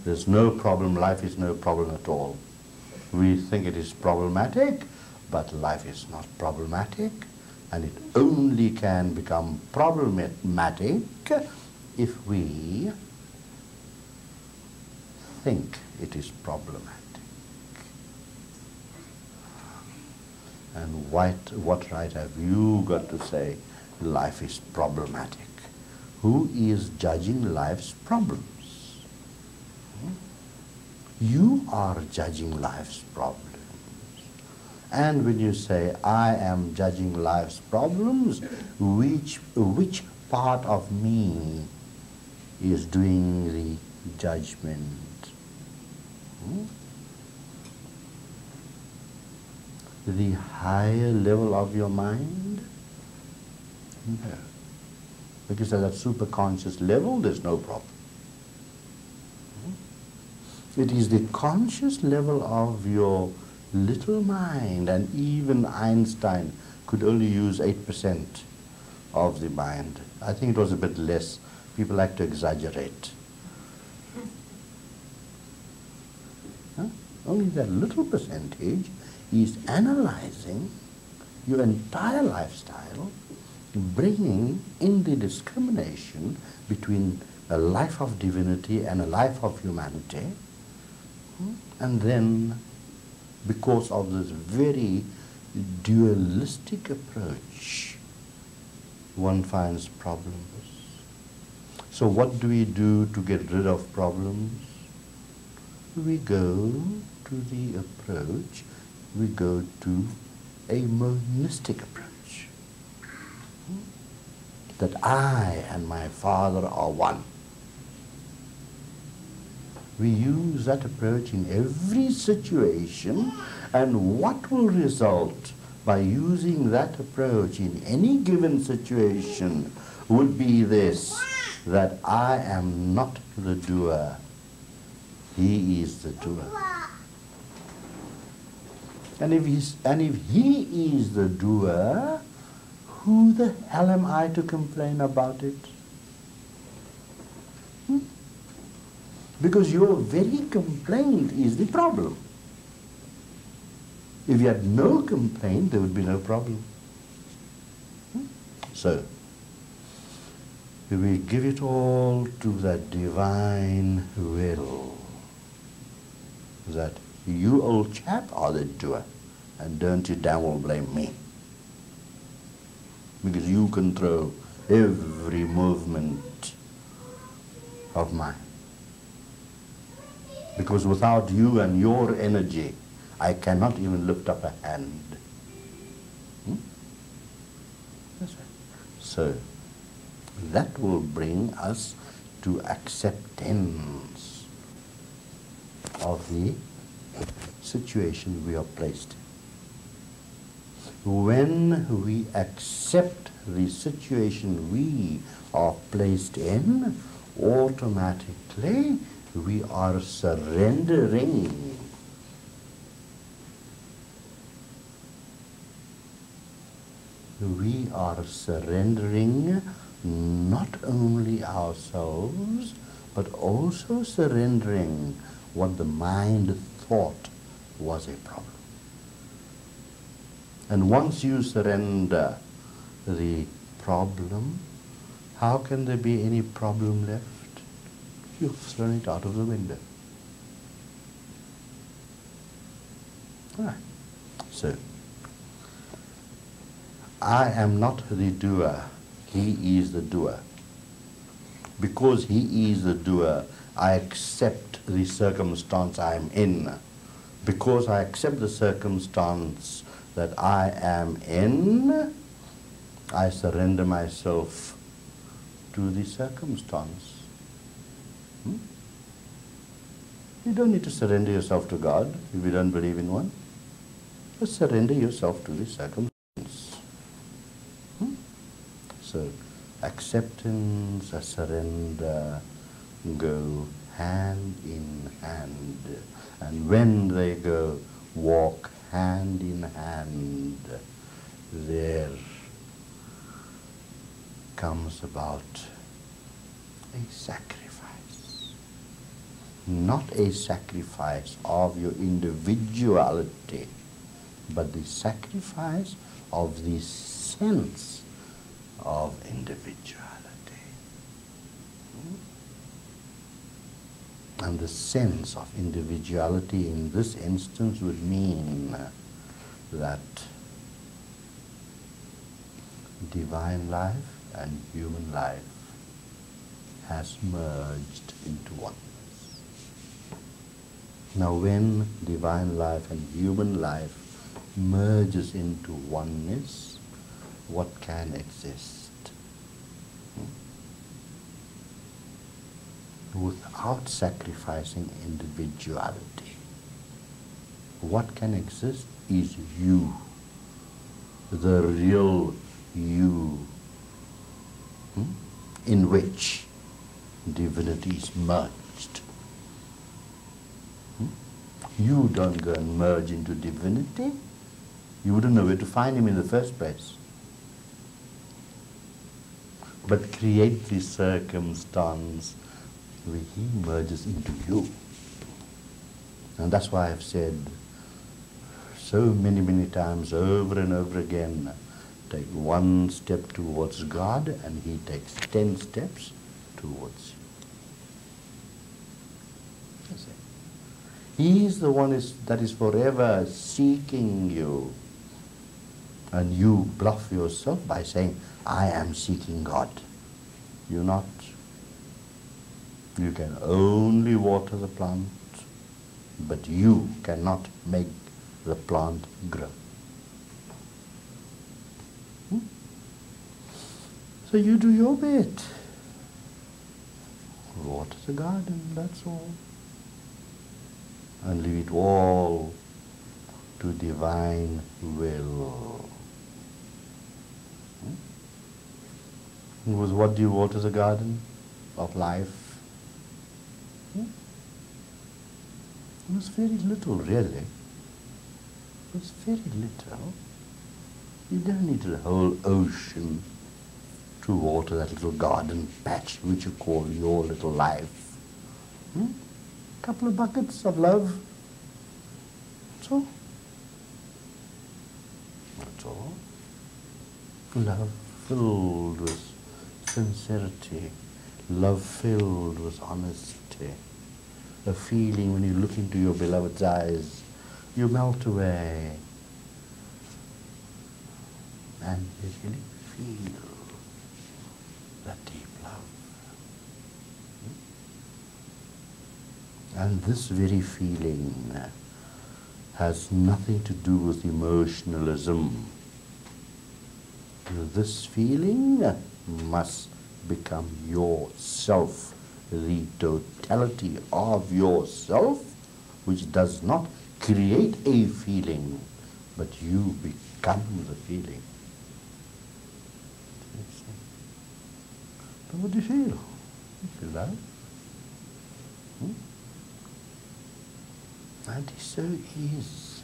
There's no problem, life is no problem at all. We think it is problematic, but life is not problematic, and it only can become problematic if we think it is problematic. And what right have you got to say life is problematic? Who is judging life's problems? You are judging life's problems. And when you say, I am judging life's problems, which part of me is doing the judgment? The higher level of your mind? No. Because at that superconscious level, there's no problem. It is the conscious level of your little mind, and even Einstein could only use 8% of the mind. I think it was a bit less. People like to exaggerate. Only that little percentage is analyzing your entire lifestyle, bringing in the discrimination between a life of divinity and a life of humanity. And then, because of this very dualistic approach, one finds problems. So what do we do to get rid of problems? We go to the approach, we go to a monistic approach. That I and my Father are one. We use that approach in every situation, and what will result by using that approach in any given situation would be this, that I am not the doer, He is the doer. And if He is the doer, who the hell am I to complain about it? Because your very complaint is the problem. If you had no complaint, there would be no problem. So, we give it all to that divine will, that you old chap are the doer, and don't you damn well blame me. Because you control every movement of mine. Because without you and your energy, I cannot even lift up a hand. That's right. So, that will bring us to acceptance of the situation we are placed in. When we accept the situation we are placed in, automatically we are surrendering. We are surrendering not only ourselves, but also surrendering what the mind thought was a problem. And once you surrender the problem, how can there be any problem left? You've thrown it out of the window. All right. So, I am not the doer, He is the doer. Because He is the doer, I accept the circumstance I am in. Because I accept the circumstance that I am in, I surrender myself to the circumstance. You don't need to surrender yourself to God if you don't believe in one. Just surrender yourself to the circumstance. So, acceptance and surrender go hand in hand. And when they go, walk hand in hand, there comes about a sacrifice. not a sacrifice of your individuality, but the sacrifice of the sense of individuality. And the sense of individuality in this instance would mean that divine life and human life has merged into oneness. Now when divine life and human life merges into oneness, what can exist? Without sacrificing individuality. What can exist is you, the real you, in which divinity is merged. You don't go and merge into divinity. You wouldn't know where to find him in the first place. But create the circumstance where he merges into you. And that's why I've said so many times, over and over again, take one step towards God and he takes 10 steps towards you. He is the one that is forever seeking you. And you bluff yourself by saying, I am seeking God. You're not. You can only water the plant, but you cannot make the plant grow. So you do your bit. Water the garden, that's all. And leave it all to divine will. With what do you water the garden of life? It was very little, really. It was very little. You don't need a whole ocean to water that little garden patch which you call your little life. A couple of buckets of love. That's all. That's all. Love filled with sincerity. Love filled with honesty. A feeling when you look into your beloved's eyes, you melt away. And you really feel that deep love. And this very feeling has nothing to do with emotionalism. This feeling must become yourself, the totality of yourself, which does not create a feeling, but you become the feeling. But what do you feel? You feel love. And it so is.